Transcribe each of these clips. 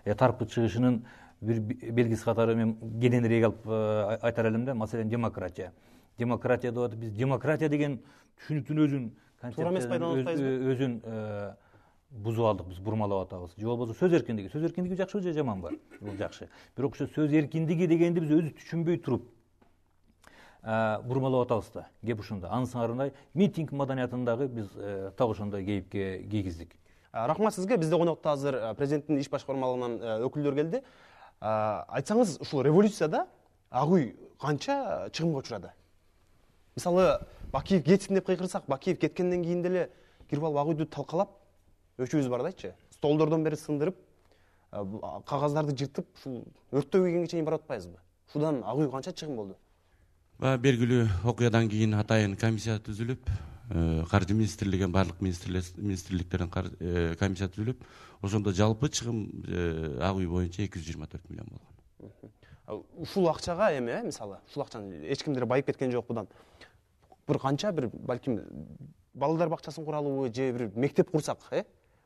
тарпы чыгышынын бир белгиси катары мен кененирээк алып айтар элем да, маселен демократия деп атат. Биз демократия деген түшүнүктүн өзүн, өзүн бузуп алдык, биз бурмалап атабыз. Же болбосо сөз эркиндиги жакшы же жаманбы? Бул жакшы. Бирок ошо сөз эркиндиги дегенди биз өзү түшүнбөй туруп бурмалап атабыз да. Кеп ушунда. Ансыңарындай митинг маданиятындагы биз так ошондой кейипке кийгиздик. Рахмат сизге. Бизде конокто азыр президенттин иш башкармалыгынан өкүлдөр келди. Айтсаңыз, ушул революцияда ак үй канча чыгымга учурады? Мисалы, Бакиев кетсин деп кыйкырсак, Бакиев кеткенден кийин деле кирип алып ак үйдү талкалап, өчүбүз бар дайчы. Столдордон бери сындырып, кагаздарды жыртып, ушул өрттөө кийгенге чейин барып атпайбызбы? Шудан ак үй канча чыгым болду? Белгилүү окуядан кийин атайын комиссия түзүлүп, каржы министрлигинин баардык министрликтердин комиссия түзүлүп, ошондо жалпы чыгым ак үй боюнча 224 миллион болгон. Ушул акчага эми, мисалы, ушул акчаны эч кимдер байып кеткен жок будан. Бир канча балким балдар бакчасын куралыбы же бир мектеп курсак,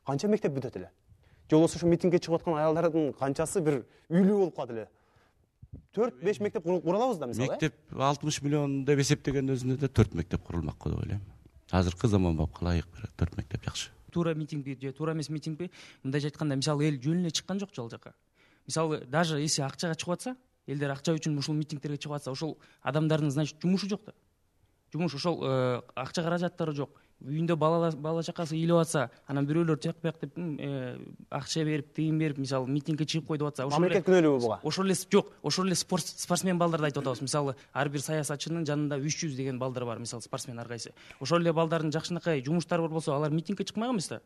канча мектеп бүтөт эле? Же болбосо ушу митингге чыгып аткан аялдардын канчасы бир үйлүү болуп калат эле? 4-5 мектеп куралабыз да, мисалы. Мектеп 60 миллион деп эсептеген өзүндө да 4 мектеп курулмак деп ойлойм. Азыркы заманбапка ылайык 4 мектеп жакшы. Туура митингби же туура эмес митингби? Мындайча айтканда, мисалы, эл жөн эле чыккан жок ал жака. Мисалы, даже если акчага чыгып атса, элдер акча үчүн ушул митингтерге чыгып атса, ошол адамдардын, значит, жумушу жок да. Жумуш ошол акча каражаттары жок. Үйүндө бала чакасы ыйлап атса, анан бирөөлөр тияк бияк деп акча берип, тыйын берип, мисалы, митингге чыгып койду атса, мамлекет күнөөлүүбү буга? Ошол эле жок, ошол эле спортсмен балдарды айтып атабыз. Мисалы, ар бир саясатчынын жанында 300 деген балдар бар, мисалы, спортсмен ар кайсы. Ошол эле балдардын жакшынакай жумуштары бар болсо, алар митингге чыкмак эмес да.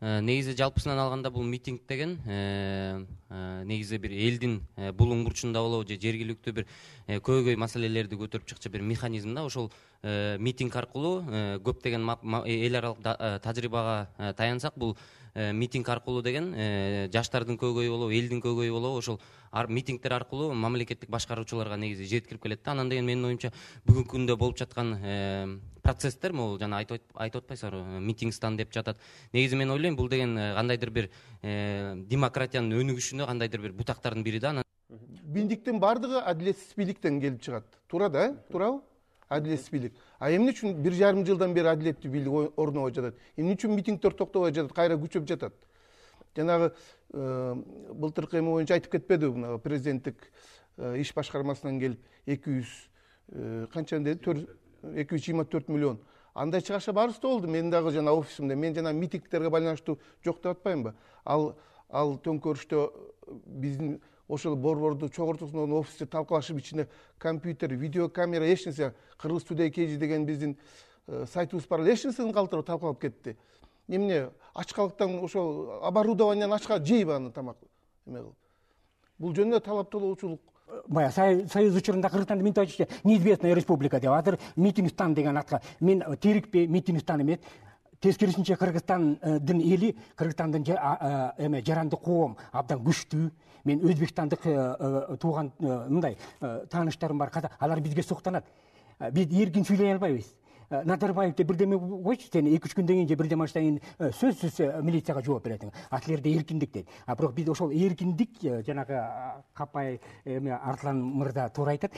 Негизи жалпысынан алганда бул митинг деген негизи бир элдин булуңгурчунда болобу же жергиликтүү бир көйгөй маселелерди көтөрүп чыкчу бир механизм да. Ошол митинг аркылуу көптөгөн эл аралык тажрыйбага таянсак, бул митинг аркылуу деген жаштардын көйгөйү болобу, элдин көйгөйү болобу, ошол митингтер аркылуу мамлекеттик башкаруучуларга негизи жеткирип келет да. Анан деген менин оюмча бүгүнкү күндө болуп жаткан процесстер, могул жана айтып атпайсызбы, митинг стан деп жатат. Негизи мен ойлойм, бул деген кандайдыр бир демократиянын өнүгүшүнө кандайдыр бир бутактардын бири да. Биндиктин бардыгы адилетсиз бийликтен келип чыгат. Туура да, туурабы? Адилетсиз бийлик. Эмне үчүн 1,5 жылдан бери адилеттүү бийлик орнобой жатат? Эмне үчүн митингдер токтобой жатат, кайра күчөп жатат? Жанагы былтыркы эме боюнча айтып кетпеди, мына президенттик иш башкармасынан келип 200 канча деди? 224 миллион. Андай чыгаша барысы да болду. Мен дагы жана офисимде, мен жана митингтерге байланыштуу жок деп атпаймынбы? Ал төңкөрүштө биздин ошол борборду чогултуусунун офисте талкуулашып, ичинде компьютер, видеокамера, эч нерсе, Кыргыз Today KG деген биздин сайтыбыз бар, эч нерсени калтырып талкуулап кетти. Эмне ачкалыктан ошол оборудованияны ачка жейби аны тамак эме кылып. Бул жөнүндө талаптоочулук. Бая союз учурунда Кыргызстанда мен айтчу неизвестная республика деп атыр, митингстан деген атка. Мен тирикпи митингстан эмес. Тескерисинче Кыргызстандын эли, Кыргызстандын эме жарандык коом абдан күчтүү. Мен Өзбекстандык тууган мындай тааныштарым бар, алар бизге суктанат. Биз эркин сүйлөй албайбыз. Назарбаев деп бирдеме койчу, сен 2-3 күндөн кийин же бирдеме аштан кийин сөзсүз милицияга жооп бересиң. Атлерде эркиндик дейт. Бирок биз ошол эркиндик жанагы Капай эме Арслан мырза туура айтат.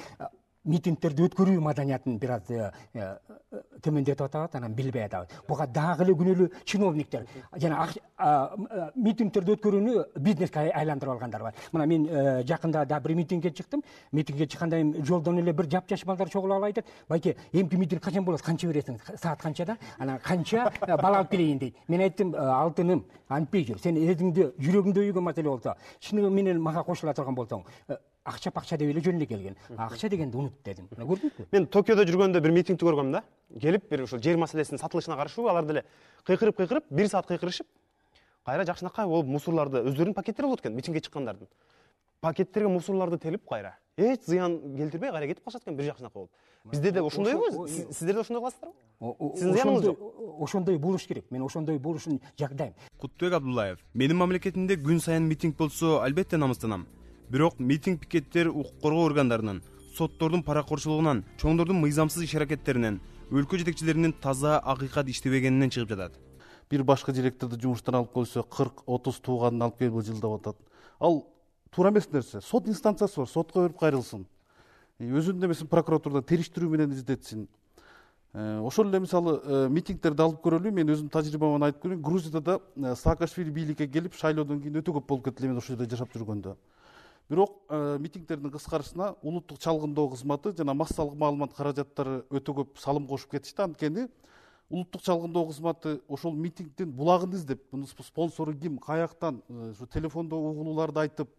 Митингтерди өткөрүү маданиятын бир аз төмөндөтүп атабыз, анан билбей атабыз. Буга дагы эле күнөөлүү чиновниктер жана митингтерди өткөрүүнү бизнеске айландырып алгандар бар. Мына мен жакында да бир митингге чыктым. Митингге чыкканда жолдон эле бир жап-жаш балдар чогулуп алып айтат: "Байке, эмки митинг качан болот? Канча бересиң? Саат канчада?" Анан канча бала алып келейин дейт. Мен айттым: "Алтыным, антпей жүр. Сен өзүңдү жүрөгүңдө үйгөн маселе болсо, чыны менен мага кошула турган болсоң, акча деп эле жөн эле келген. Акча дегенди унут" дедим. Көрдүңүзбү? Мен Токиодо жүргөндө бир митингти көргөм да. Келип бир ошол жер маселесинин сатылышына каршы алар деле кыйкырып 1 саат кыйкырышып, кайра жакшынакай болуп мусорларды өздөрүнүн пакеттери болот экен, митингге чыккандардын. Пакеттерге мусорларды телип кайра эч зыян келтирбей кайра кетип калышат экен, бир жакшынакай болуп. Бизде де ошондойбу? Сиздер да ошондой кыласыздарбы? Сиздин зыяныңыз жок. Ошондой болуш керек. Мен ошондой болушун жагдайм. Куттубек Абдуллаев: "Менин мамлекетимде күн сайын митинг болсо, албетте намыстанам. Бирок митинг пикеттер укук коргоо органдарынан, соттордун паракорчулугунан, чоңдордун мыйзамсыз иш-аракеттеринен, өлкө жетекчилеринин таза акыйкат иштебегенинен чыгып жатат. Бир башкы директорду жумуштан алып койсо 40-30 тууганын алып келип жылдап атат. ал туура эмес нерсе. Сот инстанциясы бар, сотко берип кайрылсын. Өзүнүн эмесин прокуратурада териштирүү менен издетсин. Ошол эле мисалы митингтерди алып көрөлү. Мен өзүмдүн тажрыйбамдан айтып көрөйүн. Грузияда да Саакашвили бийликке келип, шайлоодон кийин өтө көп болуп кетти мен ошол жерде жашап жүргөндө. Бирок митингтердин кыскарышына улуттук чалгындоо кызматы жана массалык маалымат каражаттары өтө көп салым кошуп кетишти. Анткени улуттук чалгындоо кызматы ошол митингдин булагын издеп, мунун спонсору ким, каяктан, ушу телефондо угулууларды айтып,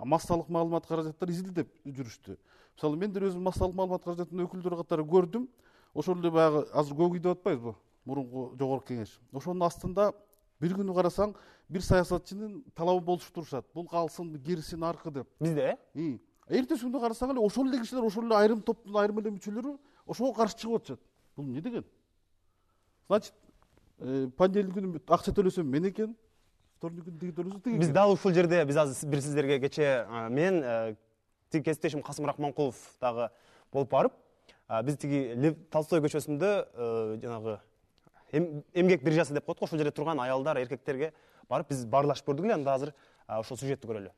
массалык маалымат каражаттары изилдеп жүрүштү. Мисалы мен өзүм массалык маалымат каражатынын өкүлдөрү катары көрдүм. Ошол эле баягы азыр көк үй деп атпайбызбы? Мурунку жогорку кеңеш. Ошонун астында бир күнү карасаң, бир саясатчынын талабы болуп турушат. Бул калсын, кирсин аркы деп. Бизде? Эртеси күнү карасаң эле ошол эле кишилер, ошол эле айрым топтун айрым эле мүчөлөрү ошого каршы чыгып атышат. Бул эмне деген? Значит, понедельник күнү акча төлөсөм мен экен, вторник күнү тиги төлөсө тиги. Биз дал ушул жерде биз азыр бир сиздерге кече мен тиги кесиптешим Касым Рахманкулов дагы болуп барып, биз тиги Толстой көчөсүндө жанагы эмгек биржасы деп коет го, ошол жерде турган аялдар, эркектерге барып биз баарлашып көрдүк эле. Анда азыр ошол сюжетти көрөлү.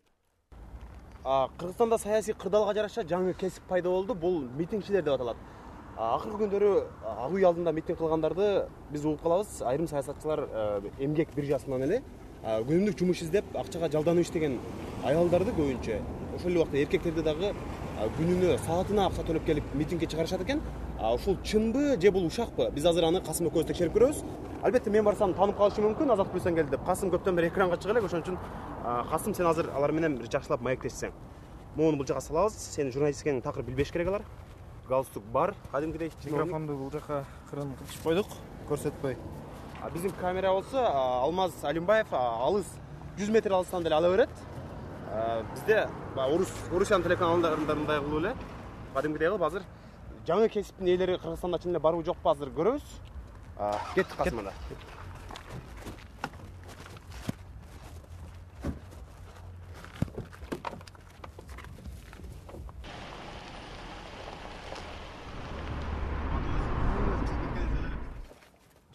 Кыргызстанда саясий кырдаалга жараша жаңы кесип пайда болду. Бул митингчилер деп аталат. Акыркы күндөрү Ак үй алдында митинг кылгандарды биз угуп калабыз. Айрым саясатчылар эмгек биржасынан эле күнүмдүк жумуш издеп, акчага жалданып иштеген аялдарды көбүнчө, ошол эле убакта эркектерди дагы күнүнө саатына акча төлөп келип митингге чыгарышат экен. Ушул чынбы же бул ушакпы? Биз азыр аны Касым экөөбүз текшерип көрөбүз. Албетте мен барсам таанып калышым мүмкүн, Азат Плюстан келди деп. Касым көптөн бери экранга чыга элек, ошон үчүн Касым сен азыр алар менен бир жакшылап маектешсең. Муну бул жака салабыз. Сенин журналист экениңди такыр билбеш керек алар. Галстук бар, кадимкидей микрофонду бул жака кырын кылышып койдук, көрсөтпөй. Биздин камера болсо Алмаз Алимбаев алыс 100 метр алыстан деле ала берет. Бизде Орусиян телеканалдарындай кылып эле кадимкидей кылып азыр жаңы кесиптин ээлери Кыргызстанда чын эле барбы жокпу азыр көрөбүз. Кеттик Касым анда.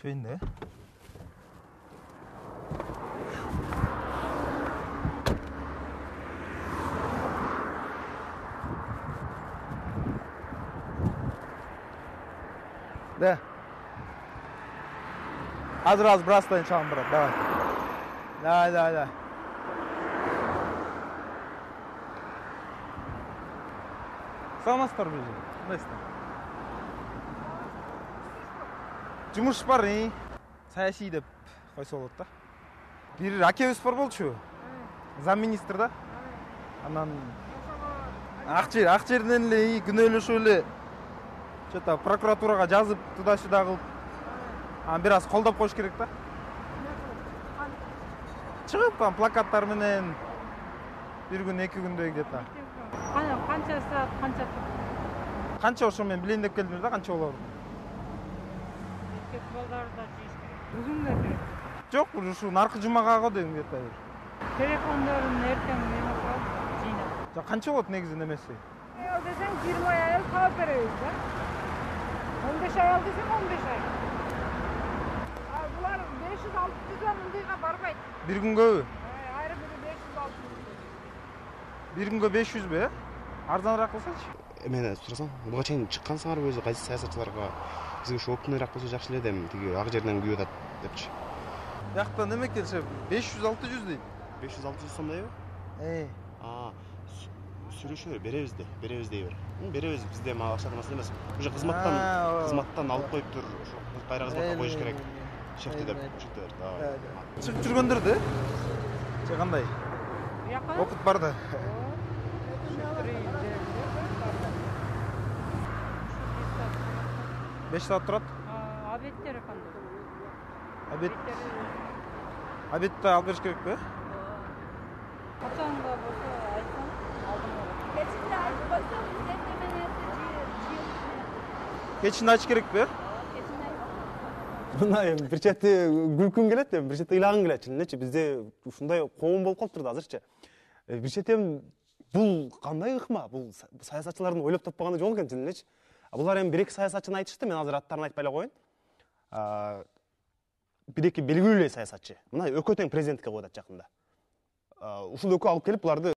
Чөйүндө. Да. Азыр брастан чалым брат, давай. Давай. Саламатсыздар биз. Кандайсыздар? Жумуш бар, саясий деп койсо болот да. Бир акебиз бар болчу. Замминистр да. Анан ак жерден эле күнөөлөшүп эле что-то прокуратурага жазып туда-сюда кылып, бир аз колдоп коюш керек да. Чыгып плакаттар менен бир күн, 2 күндөй где-то. Канча саат, канча? Канча ошо мен билейин деп келдим да, канча болор. Бүгүнгө керек. Жок, ушу наркы жумага го дегим где-то. Телефондорун эртең менен жыйнап. Жок, канча болот негизи немеси? Аял десең 20 аял таап беребиз да. 15 аял десең 15 аял. Булар 500-600 мындайга барбайт. Бир күнгөбү? Айры бири 500-600. Бир күнгө 500 бе? Арзаныраак кылсачы? Мен сурасам, буга чейин чыккансыңарбы өзү кайсы саясатчыларга бизге ушу оптунураак болсо жакшы эле дем, тиги ак жерден күйүп атат депчи. Биякта неме келсе 500-600 дейт. 500-600 сомдойбу? Сүрүшү беребиз дей бер. Беребиз, бизде акча маселе эмес. Уже кызматтан алып коюп тур, ошо кайра кызматка коюш керек. Шефти деп ошентип берди. Чыгып жүргөндөрдү? Же кандай? Окут бар да. Беш саат турат? Обедтери кандай? Обедти алып бериш керек бе? Качанга болсо айтсаң, алдыңга. Кечинде айтып койсоң, сен менен Кечинде айтыш керек бе? Мына бир чети күлкүм келет, бир чети ыйлагым келет. Чынчы бизде ушундай коом болуп калыптыр да азырчы. Бир чети бул кандай ыкма? Бул саясатчылардын ойлоп таппаганы жок экен чынчы. Булар эми 1-2 саясатчыны айтышты, мен азыр аттарын айтпай эле коеюн. 1-2 белгилүү эле саясатчы. Мына Өкө тең президентке коюп атат жакында. ушул экөө алып келип буларды